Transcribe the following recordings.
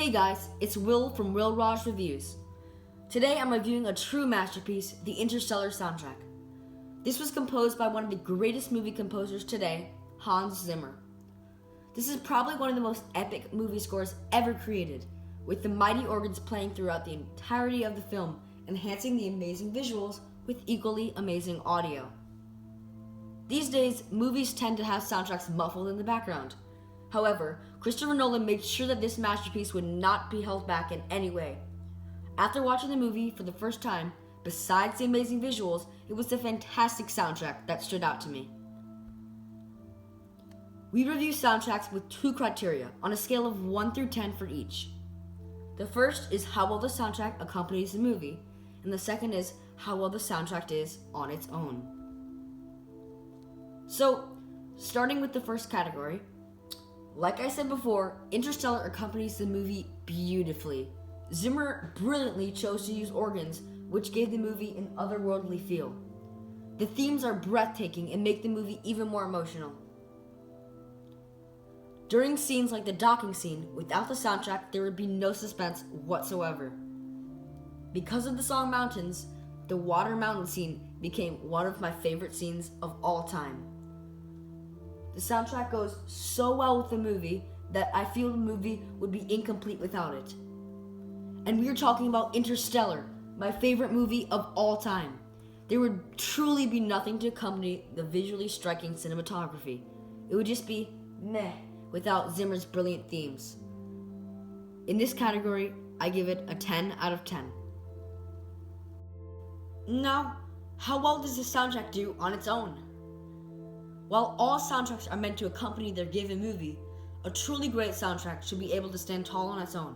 Hey guys, it's Will from Will Raj Reviews. Today I'm reviewing a true masterpiece, the Interstellar soundtrack. This was composed by one of the greatest movie composers today, Hans Zimmer. This is probably one of the most epic movie scores ever created, with the mighty organs playing throughout the entirety of the film, enhancing the amazing visuals with equally amazing audio. These days, movies tend to have soundtracks muffled in the background. However, Christopher Nolan made sure that this masterpiece would not be held back in any way. After watching the movie for the first time, besides the amazing visuals, it was the fantastic soundtrack that stood out to me. We review soundtracks with two criteria, on a scale of 1 through 10 for each. The first is how well the soundtrack accompanies the movie, and the second is how well the soundtrack is on its own. So, starting with the first category, like I said before, Interstellar accompanies the movie beautifully. Zimmer brilliantly chose to use organs, which gave the movie an otherworldly feel. The themes are breathtaking and make the movie even more emotional. During scenes like the docking scene, without the soundtrack, there would be no suspense whatsoever. Because of the song Mountains, the water mountain scene became one of my favorite scenes of all time. The soundtrack goes so well with the movie that I feel the movie would be incomplete without it. And we are talking about Interstellar, my favorite movie of all time. There would truly be nothing to accompany the visually striking cinematography. It would just be meh without Zimmer's brilliant themes. In this category, I give it a 10 out of 10. Now, how well does the soundtrack do on its own? While all soundtracks are meant to accompany their given movie, a truly great soundtrack should be able to stand tall on its own,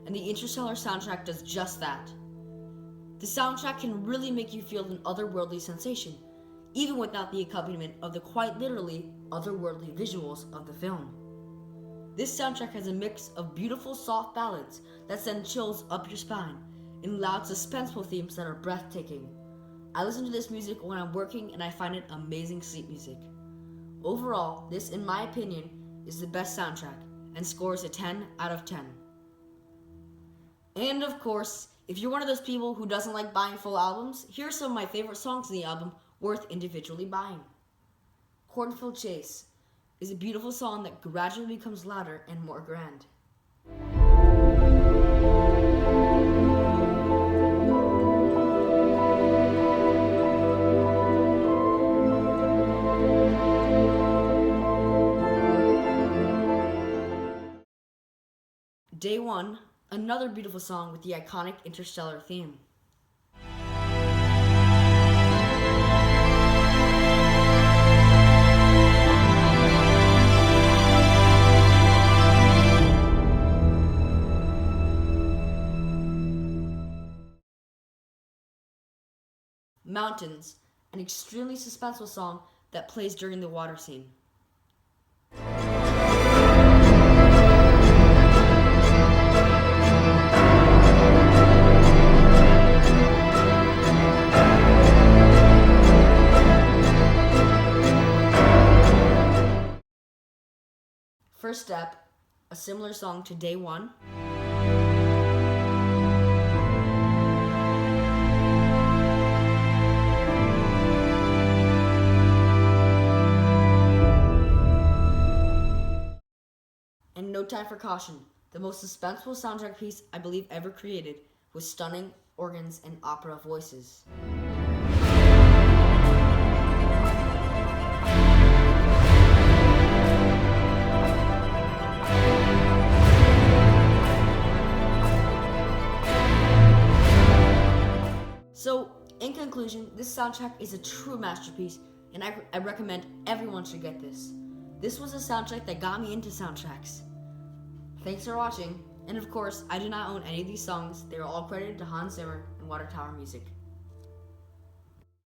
and the Interstellar soundtrack does just that. The soundtrack can really make you feel an otherworldly sensation, even without the accompaniment of the quite literally otherworldly visuals of the film. This soundtrack has a mix of beautiful soft ballads that send chills up your spine, and loud suspenseful themes that are breathtaking. I listen to this music when I'm working and I find it amazing sleep music. Overall, this, in my opinion, is the best soundtrack and scores a 10 out of 10. And of course, if you're one of those people who doesn't like buying full albums, here are some of my favorite songs in the album worth individually buying. Cornfield Chase is a beautiful song that gradually becomes louder and more grand. Day One, another beautiful song with the iconic Interstellar theme. Mountains, an extremely suspenseful song that plays during the water scene. First Step, a similar song to Day One. And No Time for Caution, the most suspenseful soundtrack piece I believe ever created, with stunning organs and opera voices. So, in conclusion, this soundtrack is a true masterpiece, and I recommend everyone should get this. This was a soundtrack that got me into soundtracks. Thanks for watching, and of course, I do not own any of these songs. They are all credited to Hans Zimmer and WaterTower Music.